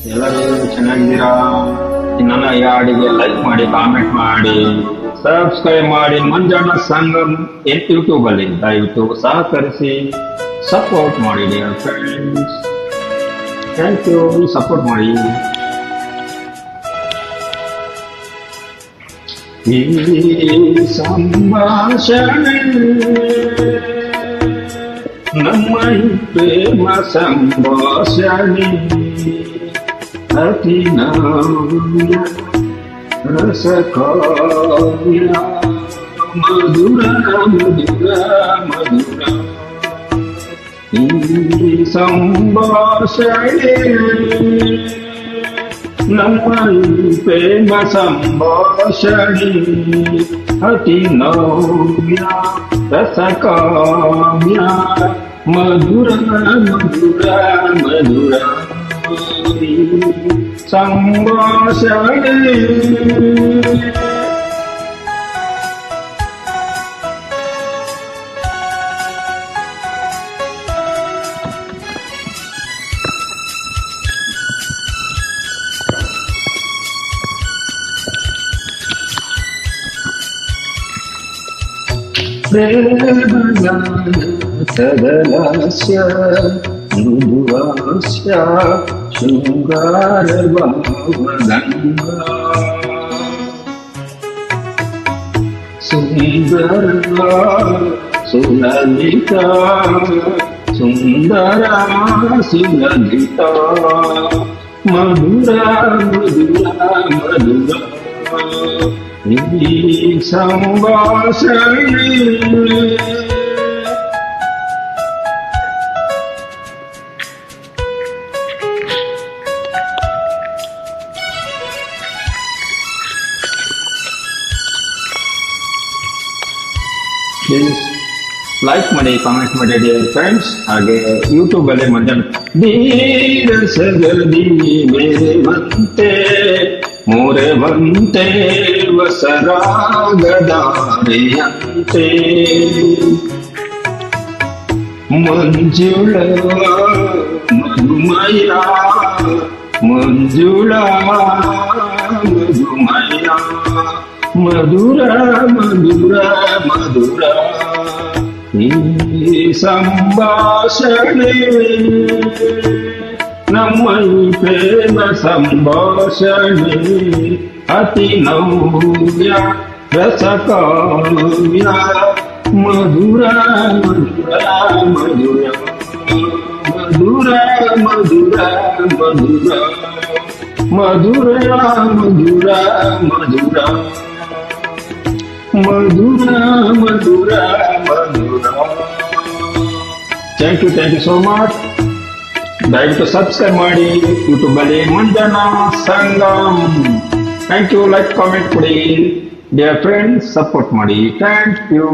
ಎಲ್ಲರೂ ಚೆನ್ನಾಗಿದ್ದೀರಾ? ನನ್ನ ಈ ಹಾಡಿಗೆ ಲೈಕ್ ಮಾಡಿ, ಕಾಮೆಂಟ್ ಮಾಡಿ, ಸಬ್ಸ್ಕ್ರೈಬ್ ಮಾಡಿ. ಮಂಜಣ್ಣ ಸಂಗಮ್ ಯೂಟ್ಯೂಬ್ ಅಲ್ಲಿ ದಯವಿಟ್ಟು ಸಹಕರಿಸಿ, ಸಪೋರ್ಟ್ ಮಾಡಿ dear friends. Thank you, support ಮಾಡಿ. ಈ ಸಂಭಾಷಣೆ ನಮ್ಮ ಈ ಪ್ರೇಮ ಸಂಭಾಷಣೆ ಅತಿ ನವ್ಯ ರಸಕಾವ್ಯ ಮಧುರ ಮಧುರ ಮಧುರ. ಈ ಸಂಭಾಷಣೆ ನಮ್ಮ ಈ ಪ್ರೇಮ ಸಂಭಾಷಣೆ ಅತಿ ನವ್ಯ ರಸಕಾವ್ಯ ಮಧುರ ಮಧುರ ಮಧುರ. ಸಂಭಾಷಣೆ ಪ್ರೇಮದ ಸದಲಾಸ್ಯ ಮೃದುವಾಸ್ಯ ಶೃಂಗಾರ ಭಾವಗಂಗ ಸುಂದರ ಸುಲಲಿತ ಸುಂದರ ಸುಲಲಿತ ಮಧುರ ಮಧುರ ಮಧುರ. ಈ ಸಂಭಾಷಣೆ ಪ್ಲೀಸ್ ಲೈಕ್ ಮಾಡಿ, ಕಾಮೆಂಟ್ ಮಾಡಿ ಡಿಯರ್ ಫ್ರೆಂಡ್ಸ್. ಹಾಗೆ ಯೂಟ್ಯೂಬ್ ಅಲ್ಲಿ ಮಂಜಣ್ಣ ಧೀರ ಸಗದಿ ಮೇರೆವಂತೆ ಮೋರೆವಂತೆ ವಸರಾಗದಾರೆಯಂತೆ ಮಂಜುಳ ಮಧುಮಯ ಮಂಜುಳ ಮಧುಮಯ ಮಧುರ ಮಧುರ ಮಧುರ. ಈ ಸಂಭಾಷಣೆ ನಮ್ಮ ಈ ಪ್ರೇಮ ಸಂಭಾಷಣೆ ಅತಿ ನವ್ಯ ರಸಕಾವ್ಯ ಮಧುರ ಮಧುರ ಮಧುರ ಮಧುರ ಮಧುರ ಮಧುರ ಮಧುರ ಮಧುರ ಮಧುರ ಮಧುರ ಮಧುರ ಮಧುರ. Thank you so much. ದಯವಿಟ್ಟು ಸಬ್ಸ್ಕ್ರೈಬ್ ಮಾಡಿ ಯೂಟ್ಯೂಬ್ ಅಲ್ಲಿ Manjanna Sangam. Thank you, like comment ಕೊಡಿ ಡಿಯರ್ ಫ್ರೆಂಡ್ಸ್, ಸಪೋರ್ಟ್ ಮಾಡಿ. Thank you.